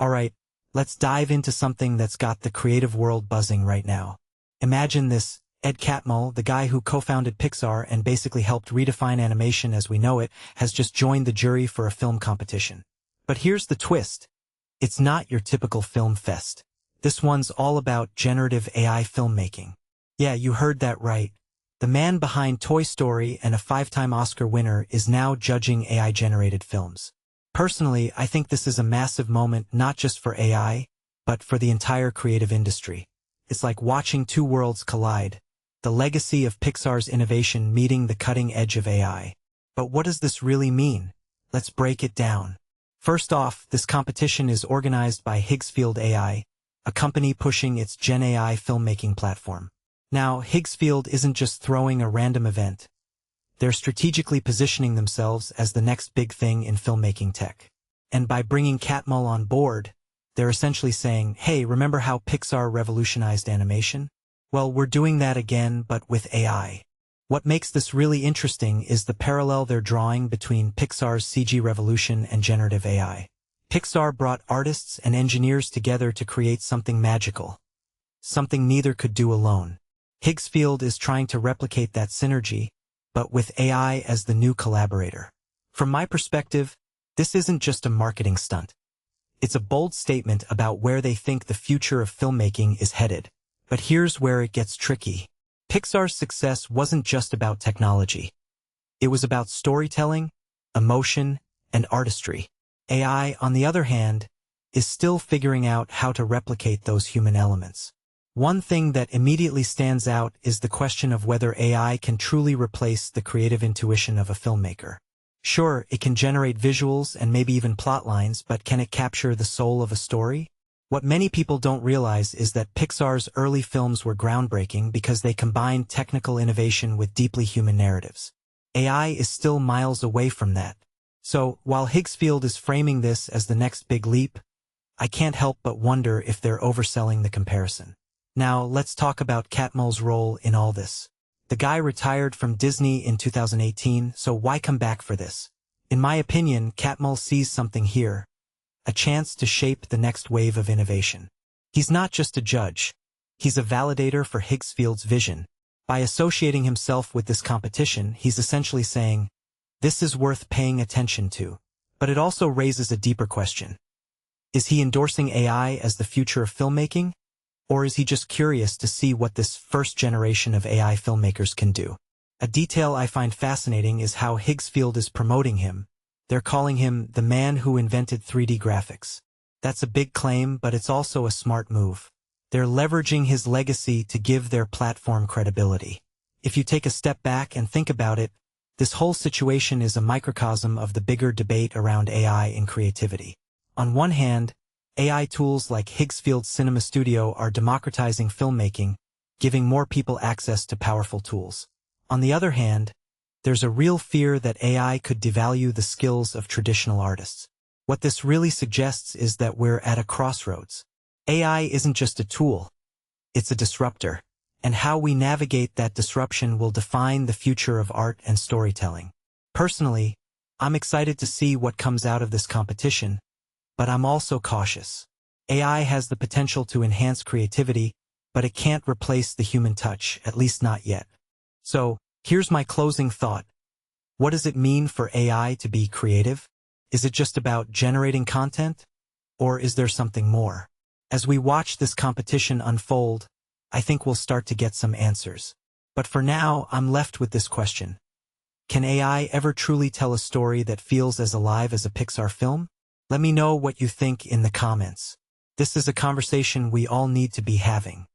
Alright, let's dive into something that's got the creative world buzzing right now. Imagine this: Ed Catmull, the guy who co-founded Pixar and basically helped redefine animation as we know it, has just joined the jury for a film competition. But here's the twist. It's not your typical film fest. This one's all about generative AI filmmaking. Yeah, you heard that right. The man behind Toy Story and a 5-time Oscar winner is now judging AI-generated films. Personally, I think this is a massive moment not just for AI, but for the entire creative industry. It's like watching two worlds collide, the legacy of Pixar's innovation meeting the cutting edge of AI. But what does this really mean? Let's break it down. First off, this competition is organized by Higgsfield AI, a company pushing its Gen AI filmmaking platform. Now, Higgsfield isn't just throwing a random event. They're strategically positioning themselves as the next big thing in filmmaking tech. And by bringing Catmull on board, they're essentially saying, hey, remember how Pixar revolutionized animation? Well, we're doing that again, but with AI. What makes this really interesting is the parallel they're drawing between Pixar's CG revolution and generative AI. Pixar brought artists and engineers together to create something magical, something neither could do alone. Higgsfield is trying to replicate that synergy, but with AI as the new collaborator. From my perspective, this isn't just a marketing stunt. It's a bold statement about where they think the future of filmmaking is headed. But here's where it gets tricky. Pixar's success wasn't just about technology. It was about storytelling, emotion, and artistry. AI, on the other hand, is still figuring out how to replicate those human elements. One thing that immediately stands out is the question of whether AI can truly replace the creative intuition of a filmmaker. Sure, it can generate visuals and maybe even plot lines, but can it capture the soul of a story? What many people don't realize is that Pixar's early films were groundbreaking because they combined technical innovation with deeply human narratives. AI is still miles away from that. So, while Higgsfield is framing this as the next big leap, I can't help but wonder if they're overselling the comparison. Now, let's talk about Catmull's role in all this. The guy retired from Disney in 2018, so why come back for this? In my opinion, Catmull sees something here, a chance to shape the next wave of innovation. He's not just a judge. He's a validator for Higgsfield's vision. By associating himself with this competition, he's essentially saying, this is worth paying attention to. But it also raises a deeper question. Is he endorsing AI as the future of filmmaking? Or is he just curious to see what this first generation of AI filmmakers can do? A detail I find fascinating is how Higgsfield is promoting him. They're calling him the man who invented 3D graphics. That's a big claim, but it's also a smart move. They're leveraging his legacy to give their platform credibility. If you take a step back and think about it, this whole situation is a microcosm of the bigger debate around AI and creativity. On one hand, AI tools like Higgsfield Cinema Studio are democratizing filmmaking, giving more people access to powerful tools. On the other hand, there's a real fear that AI could devalue the skills of traditional artists. What this really suggests is that we're at a crossroads. AI isn't just a tool, it's a disruptor, and how we navigate that disruption will define the future of art and storytelling. Personally, I'm excited to see what comes out of this competition, but I'm also cautious. AI has the potential to enhance creativity, but it can't replace the human touch, at least not yet. So, here's my closing thought. What does it mean for AI to be creative? Is it just about generating content? Or is there something more? As we watch this competition unfold, I think we'll start to get some answers. But for now, I'm left with this question. Can AI ever truly tell a story that feels as alive as a Pixar film? Let me know what you think in the comments. This is a conversation we all need to be having.